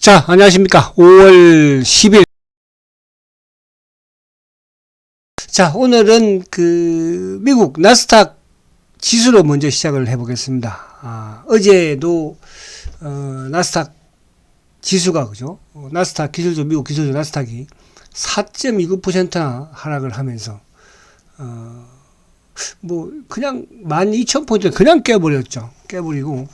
자, 안녕하십니까. 5월 10일. 자, 오늘은 미국 나스닥 지수로 먼저 시작을 해보겠습니다. 어제도, 나스닥 지수가, 그죠? 나스닥 기술주, 미국 기술주 나스닥이 4.29%나 하락을 하면서, 그냥 12,000포인트 그냥 깨버렸죠. 깨버리고,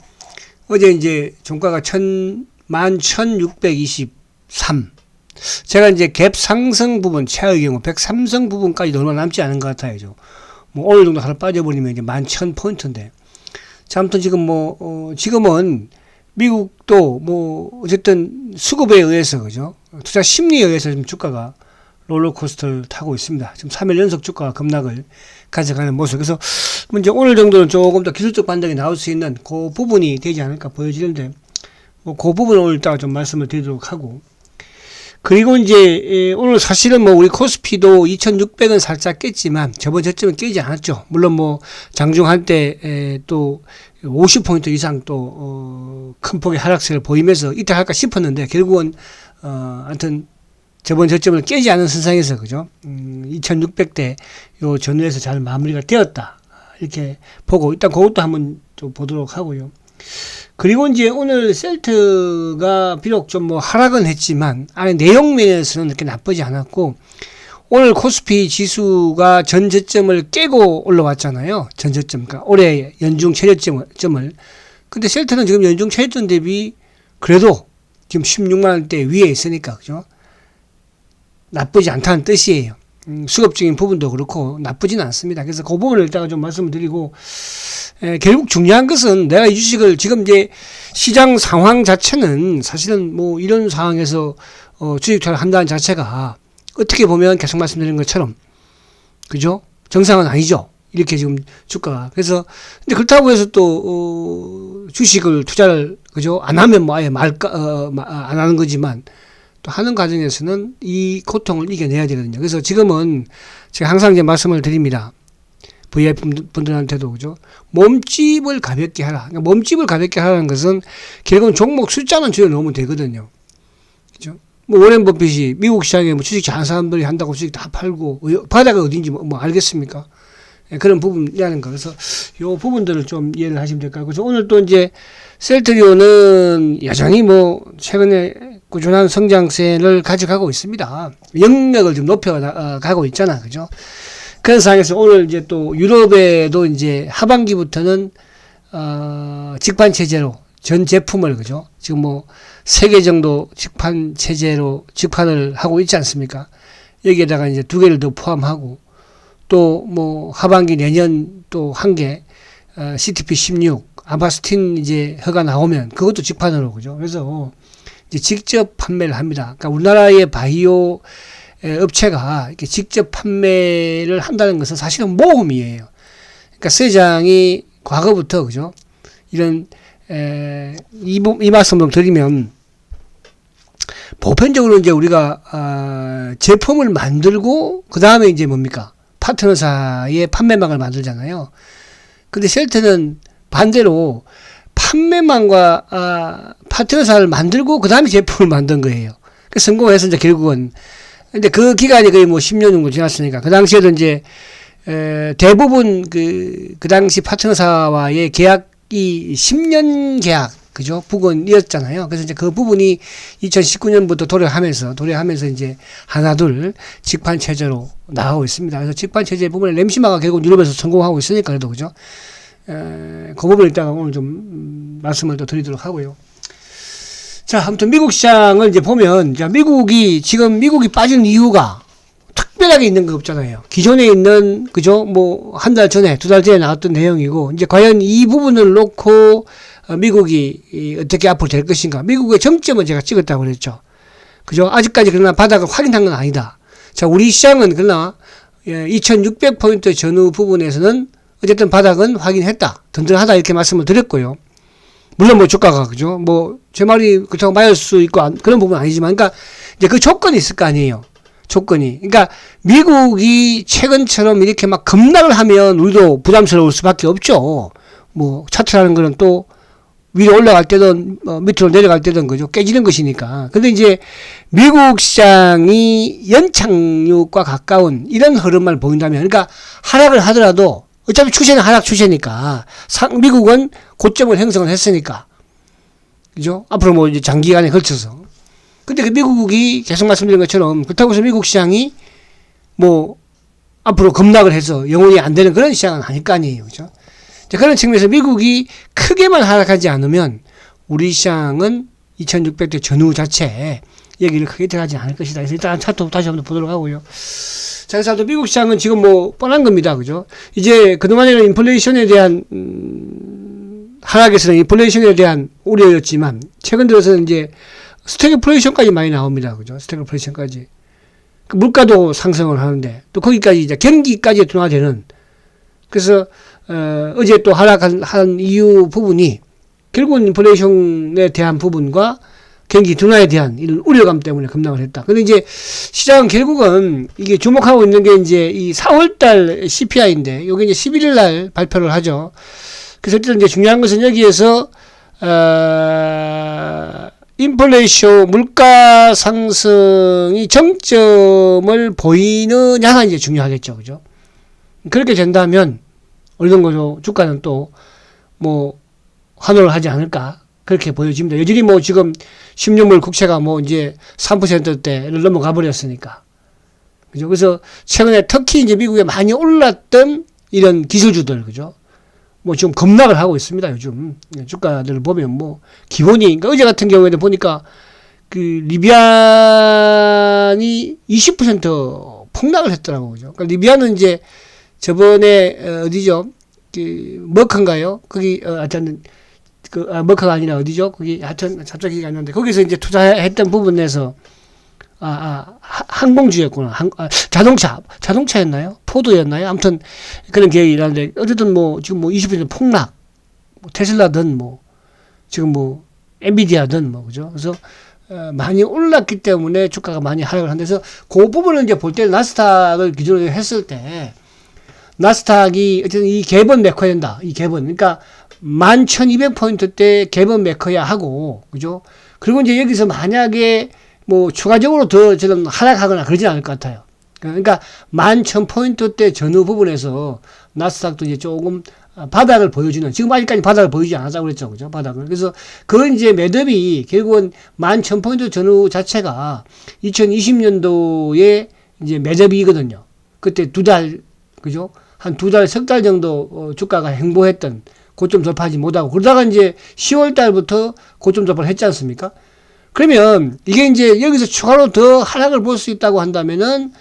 어제 이제 종가가 11,623. 제가 이제 갭 상승 부분, 최하의 경우 103성 부분까지 얼마 남지 않은 것 같아요. 오늘 정도 하루 빠져버리면 이제 11,000포인트인데. 자, 아무튼 지금 지금은 미국도 어쨌든 수급에 의해서, 그죠? 투자 심리에 의해서 지금 주가가 롤러코스터를 타고 있습니다. 지금 3일 연속 주가가 급락을 가져가는 모습. 그래서 이제 오늘 정도는 조금 더 기술적 반등이 나올 수 있는 그 부분이 되지 않을까 보여지는데, 그 부분을 오늘 이따가 좀 말씀을 드리도록 하고. 그리고 이제 오늘 사실은 우리 코스피도 2,600은 살짝 깼지만 저번 저점은 깨지 않았죠. 물론 장중한 때 또 50포인트 이상 또 큰 폭의 하락세를 보이면서 이탈할까 싶었는데 결국은 하여튼 저번 저점을 깨지 않은 선상에서, 그죠? 2,600대 요 전후에서 잘 마무리가 되었다. 이렇게 보고 일단 그것도 한번 좀 보도록 하고요. 그리고 이제 오늘 셀트가 비록 좀 하락은 했지만 안에 내용 면에서는 그렇게 나쁘지 않았고, 오늘 코스피 지수가 전 저점을 깨고 올라왔잖아요. 전 저점, 그러니까 올해 연중 최저점을. 근데 셀트는 지금 연중 최저점 대비 그래도 지금 16만원대 위에 있으니까, 그죠? 나쁘지 않다는 뜻이에요. 수급적인 부분도 그렇고 나쁘진 않습니다. 그래서 그 부분을 일단 좀 말씀을 드리고, 결국 중요한 것은 내가 이 주식을 지금 이제 시장 상황 자체는 사실은 이런 상황에서 주식 투자를 한다는 자체가 어떻게 보면 계속 말씀드린 것처럼, 그죠? 정상은 아니죠. 이렇게 지금 주가가. 그래서 근데 그렇다고 해서 또 주식을 투자를, 그죠? 안 하면 아예 안 하는 거지만 또 하는 과정에서는 이 고통을 이겨내야 되거든요. 그래서 지금은 제가 항상 이제 말씀을 드립니다. VIP 분들한테도, 그죠? 몸집을 가볍게 하라. 그러니까 몸집을 가볍게 하라는 것은 결국은 종목 숫자만 줄여놓으면 되거든요. 그죠? 워렌 버핏이 미국 시장에 주식 잘하는 사람들이 한다고 주식 다 팔고, 바다가 어딘지 알겠습니까? 그런 부분이라는 거. 그래서 요 부분들을 좀 이해를 하시면 될 것 같고. 그래서 오늘 또 이제 셀트리온은 여전히 최근에 꾸준한 성장세를 가져가고 있습니다. 영역을 좀 높여가고 있잖아. 그죠? 그런 상황에서 오늘 이제 또 유럽에도 이제 하반기부터는, 직판 체제로 전 제품을, 그죠? 지금 3개 정도 직판 체제로 직판을 하고 있지 않습니까? 여기에다가 이제 2개를 더 포함하고, 또 하반기 내년 또 1개, CTP16, 아바스틴 이제 허가 나오면 그것도 직판으로, 그죠? 그래서 이제 직접 판매를 합니다. 그러니까 우리나라의 바이오 업체가 이렇게 직접 판매를 한다는 것은 사실은 모험이에요. 그러니까 세장이 과거부터, 그죠? 이런, 이 말씀을 드리면, 보편적으로 이제 우리가, 제품을 만들고, 그 다음에 이제 파트너사의 판매망을 만들잖아요. 근데 셀트는 반대로 판매망과, 파트너사를 만들고, 그 다음에 제품을 만든 거예요. 그 성공해서 이제 결국은, 근데 그 기간이 거의 10년 정도 지났으니까, 그 당시에도 이제, 대부분 그 당시 파트너사와의 계약이 10년 계약, 그죠? 부분이었잖아요. 그래서 이제 그 부분이 2019년부터 도래하면서 이제 하나둘 직판 체제로 나가고 있습니다. 그래서 직판 체제 부분에 램시마가 결국 유럽에서 성공하고 있으니까 그래도, 그죠? 그 부분을 이따가 오늘 좀 말씀을 더 드리도록 하고요. 자, 아무튼 미국 시장을 이제 보면, 미국이 빠진 이유가 특별하게 있는 거 없잖아요. 기존에 있는, 그죠? 한 달 전에, 2달 전에 나왔던 내용이고, 이제 과연 이 부분을 놓고 미국이 어떻게 앞으로 될 것인가. 미국의 정점은 제가 찍었다고 그랬죠. 그죠? 아직까지 그러나 바닥을 확인한 건 아니다. 자, 우리 시장은 그러나 2600포인트 전후 부분에서는 어쨌든 바닥은 확인했다. 든든하다. 이렇게 말씀을 드렸고요. 물론 주가가, 그죠? 제 말이 그렇다고 맞을 수 있고, 그런 부분은 아니지만, 그러니까, 이제 그 조건이 있을 거 아니에요. 조건이. 그러니까, 미국이 최근처럼 이렇게 급락을 하면 우리도 부담스러울 수밖에 없죠. 차트라는 거는 또, 위로 올라갈 때든 밑으로 내려갈 때든 그죠? 깨지는 것이니까. 근데 이제 미국 시장이 연착륙과 가까운 이런 흐름을 보인다면, 그러니까 하락을 하더라도 어차피 추세는 하락 추세니까 미국은 고점을 형성을 했으니까, 그죠? 앞으로 뭐 이제 장기간에 걸쳐서. 근데 그 미국이 계속 말씀드린 것처럼 그렇다고 해서 미국 시장이 뭐 앞으로 급락을 해서 영원히 안 되는 그런 시장은 아닐 거 아니에요, 그죠? 자, 그런 측면에서 미국이 크게만 하락하지 않으면 우리 시장은 2600대 전후 자체에 여기를 크게 들어가지 않을 것이다. 그래서 일단 차트 다시 한번 보도록 하고요. 자, 그래서 미국 시장은 지금 뭐 뻔한 겁니다. 그죠? 이제 그동안에는 인플레이션에 대한 하락에서는 인플레이션에 대한 우려였지만 최근 들어서는 이제 스태그플레이션까지 많이 나옵니다. 그죠? 스태그플레이션까지. 물가도 상승을 하는데 또 거기까지 이제 경기까지 둔화되는, 그래서 어제 또 하락한 이유 부분이 결국은 인플레이션에 대한 부분과 경기 둔화에 대한 이런 우려감 때문에 급락을 했다. 근데 이제 시장은 결국은 이게 주목하고 있는 게 이제 이 4월달 CPI인데 요게 이제 11일 날 발표를 하죠. 그래서 일단 이제 중요한 것은 여기에서 인플레이션 물가 상승이 정점을 보이느냐가 이제 중요하겠죠. 그죠? 그렇게 된다면 어느 정도 주가는 또 뭐 환호를 하지 않을까 그렇게 보여집니다. 여전히 뭐 지금 16물 국채가 뭐 이제 3%대를 넘어가 버렸으니까. 그죠? 그래서 최근에 특히 이제 미국에 많이 올랐던 이런 기술주들, 그죠? 뭐 지금 급락을 하고 있습니다. 요즘 주가들을 보면 뭐 기본이, 그러니까 어제 같은 경우에는 보니까 그 리비안이 20% 폭락을 했더라고요. 그죠? 그러니까 리비안은 이제 저번에 어디죠? 그 머크인가요? 거기 하여튼 머크가 아니라 어디죠? 거기 하여튼 갑자기 기억이 안 나는데 거기서 이제 투자했던 부분에서 항공주였구나. 자동차였나요? 포도였나요? 아무튼 그런 계획이 나는데 어쨌든 뭐 지금 뭐 20% 폭락, 뭐 테슬라든 뭐 지금 뭐 엔비디아든 뭐 그죠? 그래서 많이 올랐기 때문에 주가가 많이 하락을 한데서 그 부분을 이제 볼 때 나스닥을 기준으로 했을 때 나스닥이 어쨌든 이 갭은 메꿔야 된다. 이 갭은 그러니까 11,200포인트대 갭은 메꿔야 하고, 그죠? 그리고 이제 여기서 만약에 뭐 추가적으로 더 저는 하락하거나 그러진 않을 것 같아요. 그러니까 11,000포인트대 전후 부분에서 나스닥도 이제 조금 바닥을 보여주는, 지금 아직까지 바닥을 보여주지 않았다고 그랬죠. 그죠? 바닥을. 그래서 그건 이제 매듭이 결국은 11,000포인트 전후 자체가 2020년도에 이제 매듭이거든요. 그때 두 달, 그죠? 한 두 달, 석 달 정도 주가가 행보했던 고점 돌파하지 못하고 그러다가 이제 10월 달부터 고점 돌파를 했지 않습니까? 그러면 이게 이제 여기서 추가로 더 하락을 볼 수 있다고 한다면은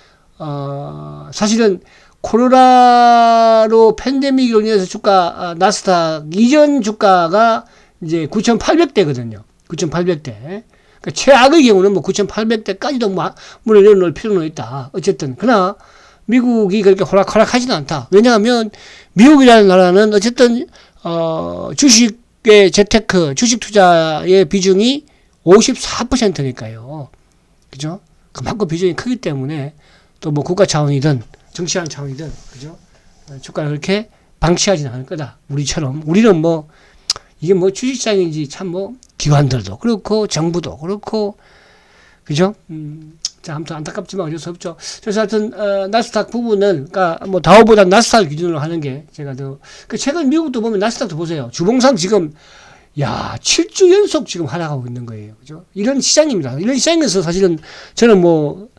사실은 코로나로 팬데믹으로 인해서 주가 나스닥 이전 주가가 이제 9,800대거든요. 9,800대. 그러니까 최악의 경우는 뭐 9,800대까지도 문을 열어놓을 필요는 있다. 어쨌든 그러나 미국이 그렇게 호락호락하지는 않다. 왜냐하면 미국이라는 나라는 어쨌든 주식의 재테크, 주식 투자의 비중이 54%니까요. 그죠? 그만큼 비중이 크기 때문에 또 뭐 국가 차원이든 정치한 차원이든, 그죠? 주가를 그렇게 방치하지는 않을 거다. 우리처럼. 우리는 뭐, 이게 뭐 주식시장인지 참 뭐, 기관들도 그렇고, 정부도 그렇고, 그죠? 자, 아무튼 안타깝지만 어쩔 수 없죠. 그래서 하여튼, 나스닥 부분은, 그러니까 뭐, 다우보다 나스닥을 기준으로 하는 게 제가 더, 최근 미국도 보면 나스닥도 보세요. 주봉상 지금, 7주 연속 지금 하락하고 있는 거예요. 그죠? 이런 시장입니다. 이런 시장에서 사실은 저는 뭐,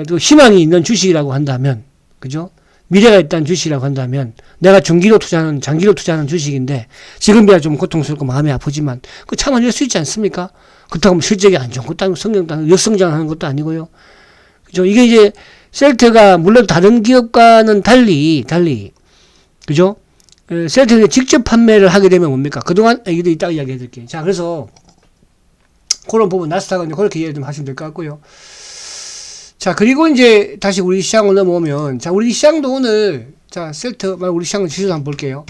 또 희망이 있는 주식이라고 한다면, 그죠? 미래가 있다는 주식이라고 한다면, 내가 중기로 투자하는, 장기로 투자하는 주식인데, 지금이야 좀 고통스럽고 마음이 아프지만, 그 참아낼 수 있지 않습니까? 그렇다고 하면 실적이 안 좋은 것도 아니고, 성장도 아니고, 역성장하는 것도 아니고요. 그죠? 이게 이제, 셀트가 물론 다른 기업과는 달리, 그죠? 셀트가 직접 판매를 하게 되면 뭡니까? 그동안, 이것도 이따가 이야기해 드릴게요. 자, 그래서, 그런 부분, 나스닥은 그렇게 이해를 좀 하시면 될 것 같고요. 자, 그리고 이제 다시 우리 시장을 넘어오면, 자, 우리 시장도 오늘, 자, 셀트, 우리 시장 지수도 한번 볼게요.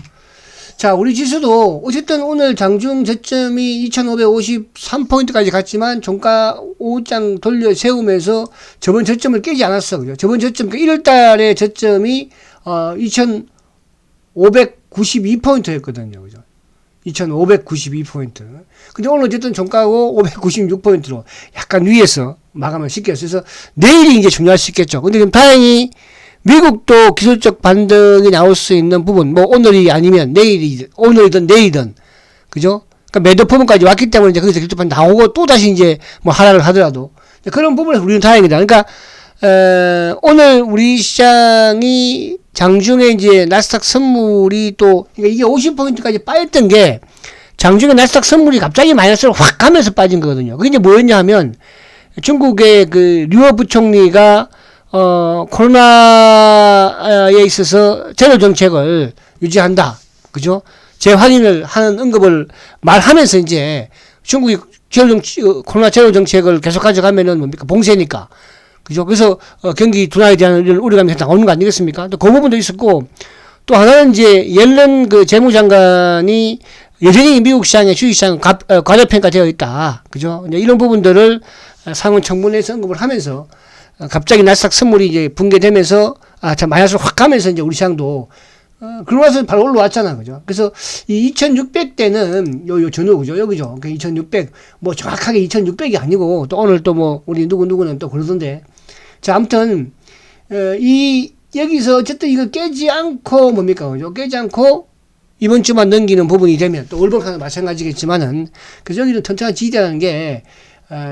자, 우리 지수도 어쨌든 오늘 장중 저점이 2,553포인트까지 갔지만 종가 5장 돌려 세우면서 저번 저점을 깨지 않았어. 그죠? 저번 저점, 1월 달에 저점이 2,592포인트였거든요. 그죠? 2,592포인트. 근데 오늘 어쨌든 종가고 596포인트로 약간 위에서 마감을 시켰어요. 그래서 내일이 이제 중요할 수 있겠죠. 근데 지금 다행히 미국도 기술적 반등이 나올 수 있는 부분, 뭐 오늘이 아니면 내일이, 오늘이든 내일이든, 그죠? 그러니까 매도 포문까지 왔기 때문에 이제 거기서 기술적 반등 나오고 또 다시 이제 뭐 하락을 하더라도 그런 부분에서 우리는 다행이다. 그러니까, 오늘 우리 시장이 장중에 이제 나스닥 선물이 또, 그러니까 이게 50포인트까지 빠졌던 게 장중에 나스닥 선물이 갑자기 마이너스로 확 가면서 빠진 거거든요. 그게 이제 뭐였냐 하면 중국의 그 류어 부총리가 코로나에 있어서 제로 정책을 유지한다. 그죠? 재확인을 하는 언급을 말하면서 이제 중국이 코로나 제로 정책을 계속 가져가면은 뭡니까? 봉쇄니까. 그죠? 그래서 경기 둔화에 대한 우려감이 나오는 거 아니겠습니까? 또 그 부분도 있었고, 또 하나는 이제 옐런 그 재무장관이 여전히 미국 시장의 주식시장 과대평가되어 있다. 그죠? 이제 이런 부분들을 상원 청문회에서 언급을 하면서 갑자기 나스닥 선물이 이제 붕괴되면서 참 마이너스로 확 가면서 이제 우리 시장도 그러고 나서 바로 올라왔잖아. 그죠? 그래서 이 2600대는 요 전후 그죠? 여기죠. 그 2600, 뭐 정확하게 2600이 아니고 또 오늘 또 뭐 우리 누구는 또 그러던데. 자, 아무튼, 여기서 어쨌든 이거 깨지 않고 뭡니까? 그죠? 깨지 않고 이번 주만 넘기는 부분이 되면 또 올버카는 마찬가지겠지만은 그래서 여기는 튼튼한 지지대라는 게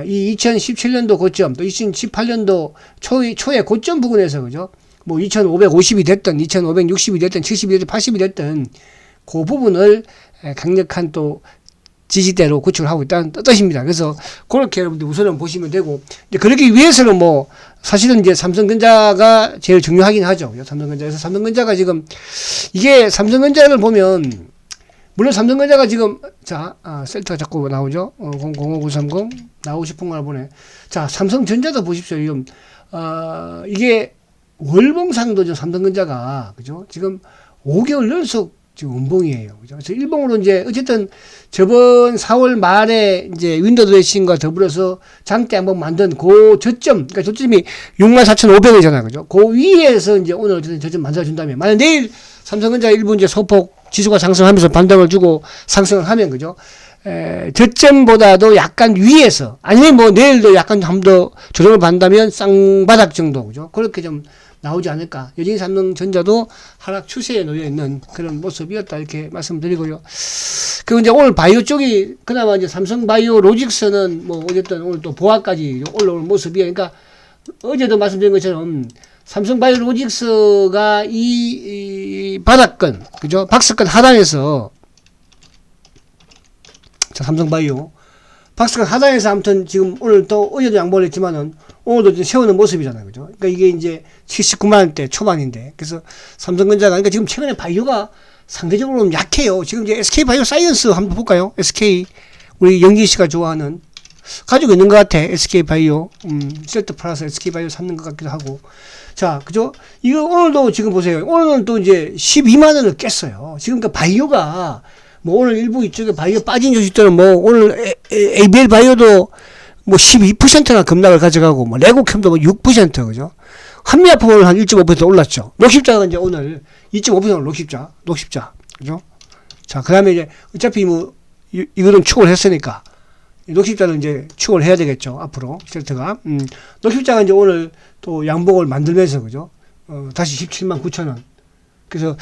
이 2017년도 고점 또 2018년도 초의 고점 부근에서 그죠? 뭐 2,550이 됐든 2,560이 됐든 70이 됐든 80이 됐든 그 부분을 강력한 또 지지대로 구축을 하고 있다는 뜻입니다. 그래서 그렇게 여러분들 우선은 보시면 되고 이제 그러기 위해서는 뭐 사실은 이제 삼성전자가 제일 중요하긴 하죠. 삼성전자에서 삼성전자가 지금 이게 삼성전자를 보면 물론 삼성전자가 지금 셀터가 자꾸 나오죠. 005930 나오고 싶은 걸 보네. 자, 삼성전자도 보십시오. 지금 이게 월봉상도 좀 삼성전자가 그죠? 지금 5개월 연속 지금 음봉이에요. 그죠? 그래서 일봉으로 이제 어쨌든 저번 4월 말에 이제 윈도우 드레싱과 더불어서 장대 한번 만든 그 저점, 그러니까 저점이 64,500원이잖아요. 그죠? 그 위에서 이제 오늘 어쨌든 저점 만들어준다면 만약 내일 삼성전자 일부 이제 소폭 지수가 상승하면서 반등을 주고 상승을 하면 그죠? 저점보다도 약간 위에서 아니면 뭐 내일도 약간 좀 더 조정을 받는다면 쌍바닥 정도 그죠? 그렇게 좀 나오지 않을까. 여전히 삼성전자도 하락 추세에 놓여 있는 그런 모습이었다 이렇게 말씀드리고요. 그리고 이제 오늘 바이오 쪽이 그나마 이제 삼성바이오 로직스는 뭐 어쨌든 오늘 또 보합까지 올라오는 모습이에요. 그러니까 어제도 말씀드린 것처럼 삼성바이오 로직스가 이 바닥권, 그죠? 박스권 하단에서, 자, 삼성바이오. 박스권 하단에서 아무튼 지금 오늘 또 어제도 양보를 했지만은 오늘도 이제 세우는 모습이잖아요. 그죠? 그러니까 이게 이제 79만원대 초반인데. 그래서 삼성전자가, 그러니까 지금 최근에 바이오가 상대적으로 약해요. 지금 이제 SK바이오 사이언스 한번 볼까요? SK, 우리 영진 씨가 좋아하는. 가지고 있는 것 같아. SK바이오. 셀트 플러스 SK바이오 샀는 것 같기도 하고. 자, 그죠? 이거 오늘도 지금 보세요. 오늘은 또 이제 12만원을 깼어요. 지금 그 바이오가, 뭐 오늘 일부 이쪽에 바이오 빠진 조직들은 뭐 오늘 ABL 바이오도 뭐 12%나 급락을 가져가고, 뭐 레고캠도 뭐 6%, 그죠? 한미약품은 오늘 한 1.5% 올랐죠. 녹십자가 이제 오늘 2.5% 녹십자. 그죠? 자, 그 다음에 이제 어차피 뭐, 이거는 축을 했으니까. 녹십자는 이제 축을 해야 되겠죠. 앞으로. 셀트가. 녹십자가 이제 오늘 또 양봉을 만들면서, 그죠? 다시 17만 9천원. 그래서,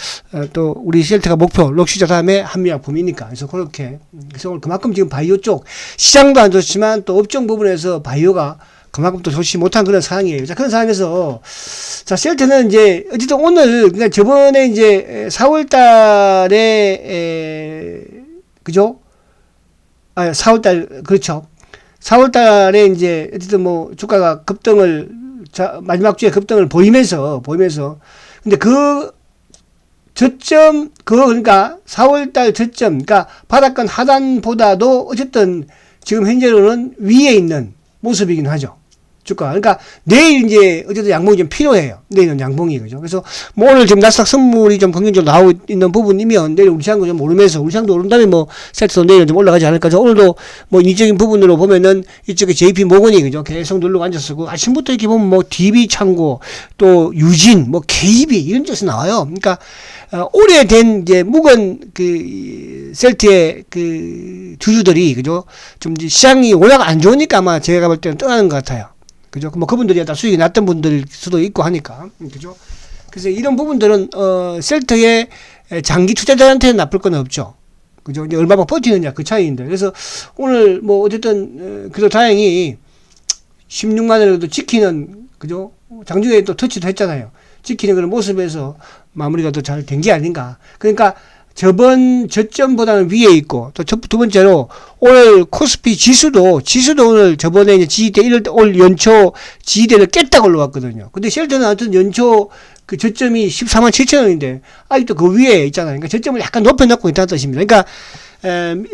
또 우리 셀트가 목표, 녹십자 다음에 한미약품이니까. 그래서 그렇게. 그래서 오늘 그만큼 지금 바이오 쪽, 시장도 안 좋지만 또 업종 부분에서 바이오가 그만큼 또 좋지 못한 그런 상황이에요. 자, 그런 상황에서, 자, 셀트는 이제, 어쨌든 오늘, 그러니까 저번에 이제 4월 달에, 그죠? 4월달, 그렇죠. 4월달에 이제, 어쨌든 뭐, 주가가 급등을, 마지막 주에 급등을 보이면서, 근데 그러니까 4월달 저점, 그러니까 바닥권 하단보다도 어쨌든 지금 현재로는 위에 있는 모습이긴 하죠. 주가. 그러니까 내일 이제 어쨌든 양봉이 좀 필요해요. 내일은 양봉이 그죠. 그래서 뭐 오늘 지금 나스닥 선물이 좀 긍정적으로 나오고 있는 부분이면 내일 우리 시장도 좀 오르면서 우리 시장도 오른다면 뭐 세트도 내일은 좀 올라가지 않을까. 그래서 오늘도 뭐 인위적인 부분으로 보면은 이쪽에 JP 모건이 그죠. 계속 누르고 앉았었고 아침부터 이렇게 보면 뭐 DB 창고 또 유진 뭐 KB 이런 쪽에서 나와요. 그러니까 오래된 이제 묵은 그 셀트의 그 주주들이 그죠. 좀 시장이 워낙 안 좋으니까 아마 제가 볼 때는 떠나는 것 같아요. 그죠? 뭐 그분들이 다 수익이 났던 분들일 수도 있고 하니까. 그죠? 그래서 이런 부분들은 셀트의 장기 투자자한테는 나쁠 건 없죠. 그죠? 이제 얼마나 버티느냐 그 차이인데. 그래서 오늘 뭐 어쨌든 그래도 다행히 16만 원을 지키는 그죠? 장중에 또 터치도 했잖아요. 지키는 그런 모습에서 마무리가 더 잘 된 게 아닌가. 그러니까 저번 저점보다는 위에 있고 또 두 번째로 오늘 코스피 지수도 오늘 저번에 이제 지지대 올 연초 지지대를 깼다고 올라왔거든요. 근데 쉘터는 아무튼 연초 그 저점이 14만 7천 원인데 아직도 그 위에 있잖아요. 그러니까 저점을 약간 높여놓고 있다는 뜻입니다. 그러니까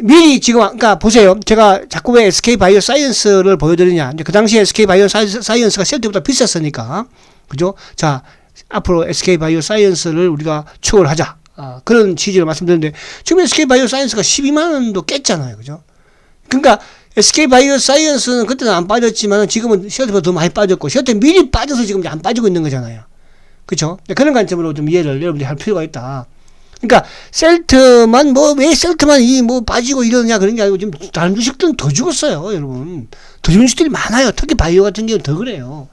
미리 지금 그러니까 보세요. 제가 자꾸 왜 SK 바이오 사이언스를 보여드리냐. 이제 그 당시에 SK 바이오 사이언스가 쉘터보다 비쌌으니까 그죠? 자 앞으로 SK 바이오 사이언스를 우리가 추월 하자. 그런 취지로 말씀드렸는데, 지금 SK 바이오 사이언스가 12만 원도 깼잖아요. 그죠? 그러니까, SK 바이오 사이언스는 그때는 안 빠졌지만, 지금은 셔틀보다 더 많이 빠졌고, 셔틀 미리 빠져서 지금 안 빠지고 있는 거잖아요. 그죠? 그런 관점으로 좀 이해를 여러분들이 할 필요가 있다. 그러니까, 셀트만, 왜 셀트만 빠지고 이러느냐, 그런 게 아니고, 지금 다른 주식들은 더 죽었어요, 여러분. 더 죽은 주식들이 많아요. 특히 바이오 같은 경우는 더 그래요.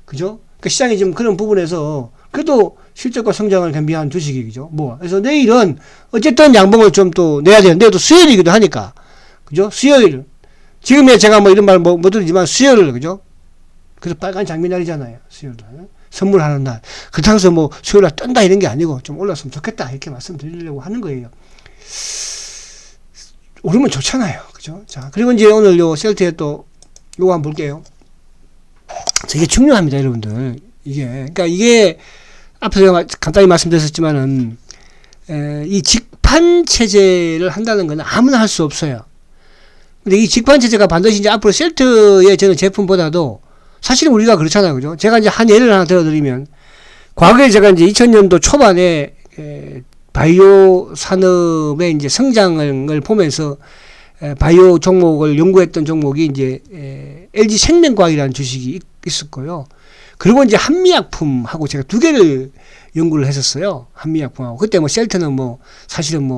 그죠? 그러니까 시장이 지금 그런 부분에서, 그래도 실적과 성장을 겸비한 주식이죠. 그래서 내일은 어쨌든 양봉을 좀 또 내야 되는데 또 수요일이기도 하니까. 그죠? 수요일. 지금에 제가 이런 말 못 드리지만 수요일, 그죠? 그래서 빨간 장미날이잖아요. 수요일 날. 선물하는 날. 그렇다고 해서 수요일 날 뜬다 이런 게 아니고 좀 올랐으면 좋겠다. 이렇게 말씀드리려고 하는 거예요. 오르면 좋잖아요. 그죠? 자, 그리고 이제 오늘 요 셀트에 또 요거 한번 볼게요. 이게 중요합니다, 여러분들. 그러니까 이게 앞서 제가 간단히 말씀드렸었지만은 이 직판 체제를 한다는 건 아무나 할 수 없어요. 근데 이 직판 체제가 반드시 이제 앞으로 셀트의 저는 제품보다도 사실은 우리가 그렇잖아요, 그죠? 제가 이제 한 예를 하나 들어드리면 과거에 제가 이제 2000년도 초반에 바이오 산업의 이제 성장을 보면서 바이오 종목을 연구했던 종목이 이제 LG 생명과학이라는 주식이 있었고요. 그리고 이제 한미약품하고 제가 두 개를 연구를 했었어요. 한미약품하고. 그때 셀트는 사실은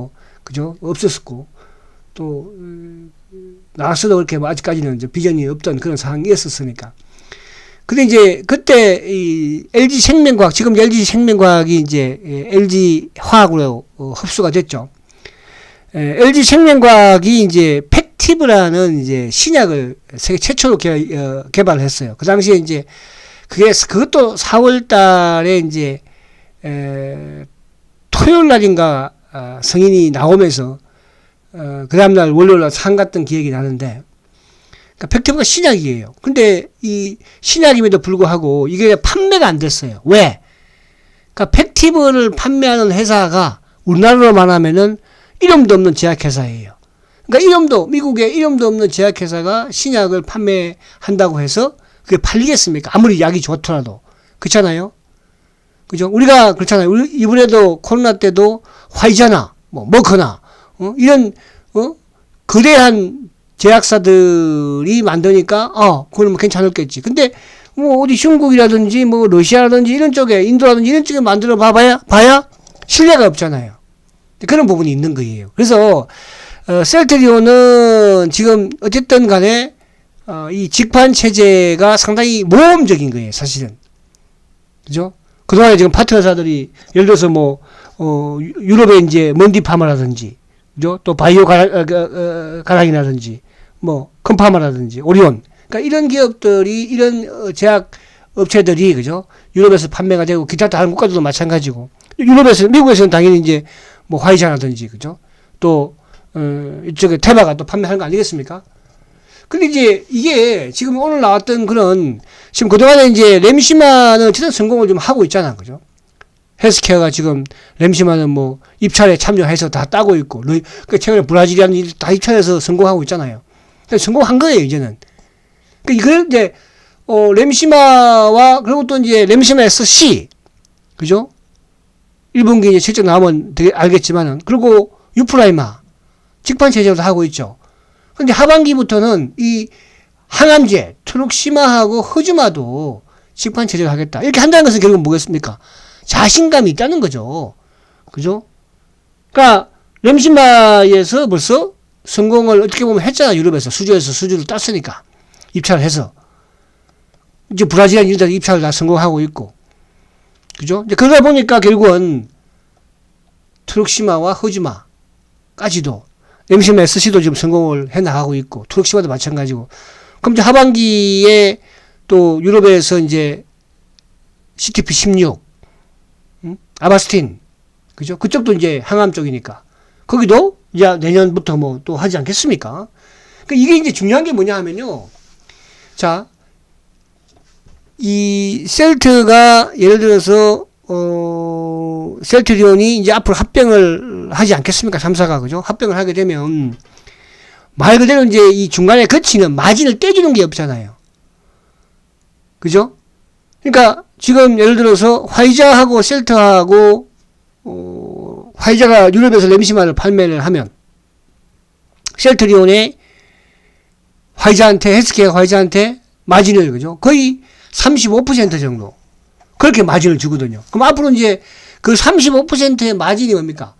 그죠? 없었었고, 또, 나왔어도 그렇게 아직까지는 이제 비전이 없던 그런 상황이었었으니까. 근데 이제 그때 이 LG 생명과학, 지금 LG 생명과학이 이제 LG 화학으로 흡수가 됐죠. LG 생명과학이 이제 팩티브라는 이제 신약을 세계 최초로 개발을 했어요. 그 당시에 이제 그것도 4월 달에 이제, 토요일 날인가, 성인이 나오면서, 그 다음날 월요일 날 상 갔던 기억이 나는데, 그러니까 팩티브가 신약이에요. 근데 이 신약임에도 불구하고 이게 판매가 안 됐어요. 왜? 그러니까 팩티브를 판매하는 회사가 우리나라로만 하면은 이름도 없는 제약회사예요. 그러니까 미국에 이름도 없는 제약회사가 신약을 판매한다고 해서 그게 팔리겠습니까? 아무리 약이 좋더라도. 그렇잖아요? 그죠? 우리가 그렇잖아요. 이번에도 코로나 때도 화이자나, 머커나, 이런, 거대한 제약사들이 만드니까, 그건 괜찮을겠지. 근데, 어디 중국이라든지, 러시아라든지 이런 쪽에, 인도라든지 이런 쪽에 만들어 봐야 신뢰가 없잖아요. 그런 부분이 있는 거예요. 그래서, 셀트리온은 지금 어쨌든 간에, 이 직판 체제가 상당히 모험적인 거예요, 사실은. 그죠? 그동안에 지금 파트너사들이, 예를 들어서 유럽의 이제 먼디파마라든지, 그죠? 또 바이오 가락이라든지, 컴파마라든지, 오리온. 그러니까 이런 기업들이, 이런 제약 업체들이, 그죠? 유럽에서 판매가 되고, 기타 다른 국가들도 마찬가지고, 미국에서는 당연히 이제 화이자라든지, 그죠? 또, 이쪽에 테마가 또 판매하는 거 아니겠습니까? 근데 이제 이게 지금 오늘 나왔던 지금 그동안에 이제 램시마는 어쨌든 성공을 좀 하고 있잖아. 그죠? 헬스케어가 지금 램시마는 입찰에 참여해서 다 따고 있고, 최근에 브라질이라는 다 입찰해서 성공하고 있잖아요. 성공한 거예요, 이제는. 그러니까 이걸 이제 램시마와, 그리고 또 이제 램시마 SC, 그죠? 1분기 이제 실적 나오면 되게 알겠지만은, 그리고 유프라이마, 직판 체제도 하고 있죠. 근데 하반기부터는 이 항암제, 트룩시마하고 허즈마도 직판 체제를 하겠다. 이렇게 한다는 것은 결국은 뭐겠습니까? 자신감이 있다는 거죠. 그죠? 그러니까, 램시마에서 벌써 성공을 어떻게 보면 했잖아. 유럽에서. 수주에서 수주를 땄으니까. 입찰을 해서. 이제 브라질이나 이런 데 입찰을 다 성공하고 있고. 그죠? 이제 그러다 보니까 결국은 트룩시마와 허즈마까지도 램시마 SC도 지금 성공을 해 나가고 있고, 트룩시마도 마찬가지고. 그럼 이제 하반기에 또 유럽에서 이제 CTP16, 아바스틴, 그죠? 그쪽도 이제 항암 쪽이니까. 거기도 이제 내년부터 뭐 또 하지 않겠습니까? 그러니까 이게 이제 중요한 게 뭐냐 하면요. 자, 이 셀트가 예를 들어서 셀트리온이 이제 앞으로 합병을 하지 않겠습니까? 3사가 그죠? 합병을 하게 되면 말 그대로 이제 이 중간에 거치는 마진을 떼주는 게 없잖아요. 그죠? 그러니까 지금 예를 들어서 화이자하고 셀트하고 화이자가 유럽에서 램시마를 판매를 하면 셀트리온에 화이자한테 헬스케어 화이자한테 마진을 그죠? 거의 35% 정도 그렇게 마진을 주거든요. 그럼 앞으로 이제 그 35%의 마진이 뭡니까?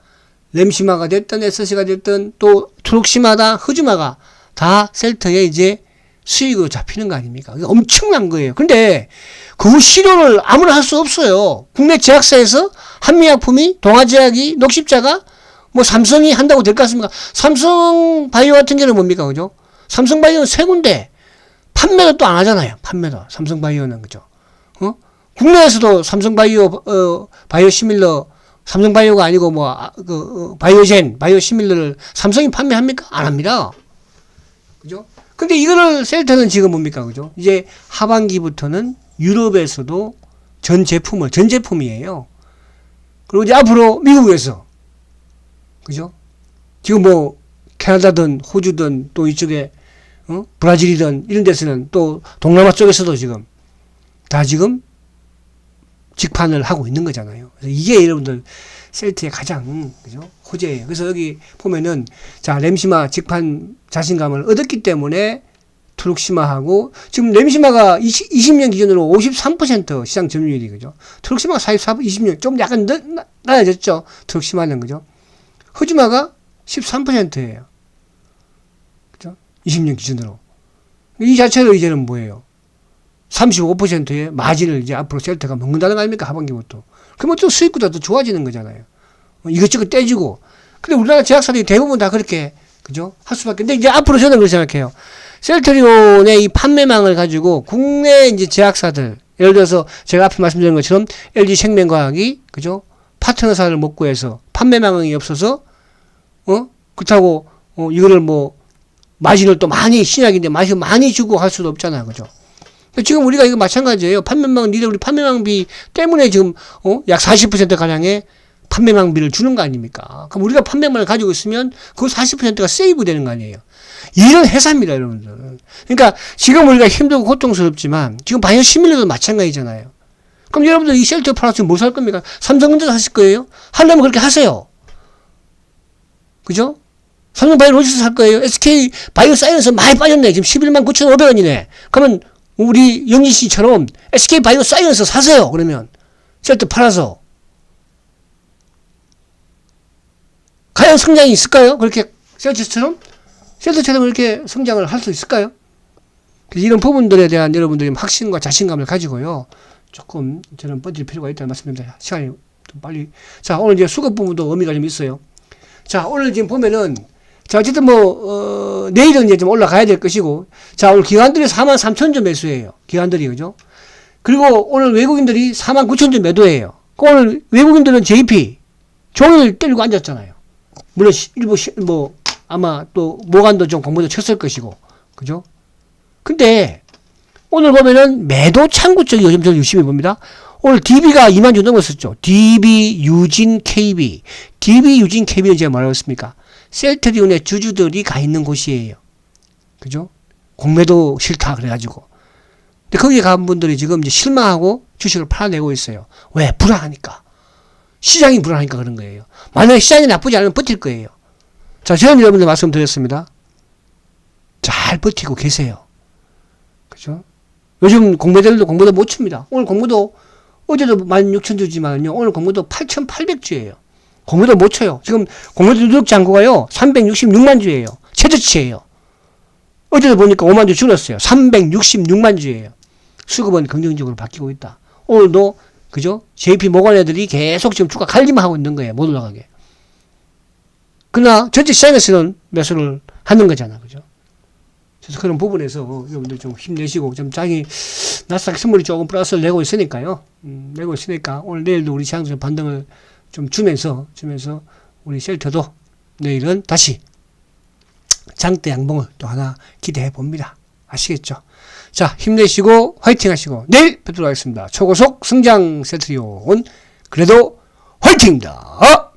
램시마가 됐든 SC가 됐든 또 트룩시마다 허즈마가 다 셀트에 이제 수익으로 잡히는 거 아닙니까? 이게 엄청난 거예요. 근데 그 실효를 아무나 할 수 없어요. 국내 제약사에서 한미약품이 동아제약이 녹십자가 뭐 삼성이 한다고 될 것 같습니까? 삼성바이오 같은 경우는 뭡니까? 그죠? 삼성바이오는 세 군데 판매도 또 안 하잖아요. 판매도 삼성바이오는 그죠? 국내에서도 삼성바이오 바이오시밀러 삼성바이오가 아니고 바이오젠 바이오시밀러를 삼성이 판매합니까? 안 합니다. 그죠? 근데 이거를 셀트는 지금 뭡니까? 그죠? 이제 하반기부터는 유럽에서도 전 제품이에요. 그리고 이제 앞으로 미국에서 그죠? 지금 뭐 캐나다든 호주든 또 이쪽에 브라질이든 이런 데서는 또 동남아 쪽에서도 지금 다 지금 직판을 하고 있는 거잖아요. 그래서 이게 여러분들 셀트의 가장 그죠? 호재예요. 그래서 여기 보면은 자 램시마 직판 자신감을 얻었기 때문에 트룩시마하고 지금 램시마가 20년 기준으로 53% 시장 점유율이 그죠? 트룩시마가 44, 20년 좀 약간 낮아졌죠. 트룩시마는 그죠? 허즈마가 13%예요. 그죠? 20년 기준으로. 이 자체로 이제는 뭐예요? 35%의 마진을 이제 앞으로 셀트가 먹는다는 거 아닙니까? 하반기부터. 그러면 또 수익보다 더 좋아지는 거잖아요. 이것저것 떼지고. 근데 우리나라 제약사들이 대부분 다 그렇게, 그죠? 할 수밖에. 근데 이제 앞으로 저는 그렇게 생각해요. 셀트리온의 이 판매망을 가지고 국내 이제 제약사들, 예를 들어서 제가 앞에 말씀드린 것처럼 LG 생명과학이, 그죠? 파트너사를 못 구해서 판매망이 없어서, 그렇다고, 이거를 뭐, 마진을 또 많이, 신약인데 마진 많이 주고 할 수도 없잖아요. 그죠? 지금 우리가 이거 마찬가지예요. 니들 우리 판매망비 때문에 지금, 약 40%가량의 판매망비를 주는 거 아닙니까? 그럼 우리가 판매망을 가지고 있으면 그 40%가 세이브 되는 거 아니에요? 이런 회사입니다, 여러분들. 그러니까 지금 우리가 힘들고 고통스럽지만 지금 바이오시밀러도 마찬가지잖아요. 그럼 여러분들 이 셀트 팔았으면 뭐 살 겁니까? 삼성전자 사실 거예요? 하려면 그렇게 하세요. 그죠? 삼성바이오로직스 살 거예요? SK 바이오사이언스 많이 빠졌네. 지금 11만 9,500원이네. 그러면 우리 영희 씨처럼 SK 바이오사이언스 사세요. 그러면 셀트 팔아서 과연 성장이 있을까요? 그렇게 셀트처럼 그렇게 성장을 할 수 있을까요? 그래서 이런 부분들에 대한 여러분들이 확신과 자신감을 가지고요. 조금 저는 뻗을 필요가 있다는 말씀입니다. 시간이 좀 빨리. 자, 오늘 이제 수급 부분도 의미가 좀 있어요. 자, 오늘 지금 보면은 자, 어쨌든 내일은 이제 좀 올라가야 될 것이고, 자, 오늘 기관들이 43,000점 매수해요. 기관들이, 그죠? 그리고 오늘 외국인들이 49,000점 매도해요. 오늘 외국인들은 JP, 종일 때리고 앉았잖아요. 물론, 일부, 아마 또, 모간도 좀 공부도 쳤을 것이고, 그죠? 근데, 오늘 보면은 매도 창구 쪽이 요즘 저는 유심히 봅니다. 오늘 DB가 2만 주 넘었었죠. DB, 유진, KB. DB, 유진, KB는 제가 뭐라고 했습니까? 셀트리온의 주주들이 가 있는 곳이에요. 그죠? 공매도 싫다, 그래가지고. 근데 거기에 간 분들이 지금 이제 실망하고 주식을 팔아내고 있어요. 왜? 불안하니까. 시장이 불안하니까 그런 거예요. 만약에 시장이 나쁘지 않으면 버틸 거예요. 자, 저는 여러분들 말씀드렸습니다. 잘 버티고 계세요. 그죠? 요즘 공매들도 공매도 못 칩니다. 오늘 공매도 어제도 16,000주지만요. 오늘 공매도 8,800주예요. 공매도 못 쳐요. 지금 공매도 누적 잔고가요. 366만 주예요. 최저치예요. 어제도 보니까 5만 주 줄었어요. 366만 주예요. 수급은 긍정적으로 바뀌고 있다. 오늘도 그죠? JP 모건 애들이 계속 지금 주가 관리만 하고 있는 거예요. 못 올라가게. 그러나 전체 시장에서는 매수를 하는 거잖아. 그죠? 그래서 그런 부분에서 여러분들 좀 힘내시고 좀 자기 나스닥 선물이 조금 플러스를 내고 있으니까요. 내고 있으니까 오늘 내일도 우리 시장도 반등을 좀 주면서 우리 쉘터도 내일은 다시 장대 양봉을 또 하나 기대해 봅니다. 아시겠죠? 자, 힘내시고 화이팅 하시고 내일 뵙도록 하겠습니다. 초고속 성장 세트리온 그래도 화이팅입니다.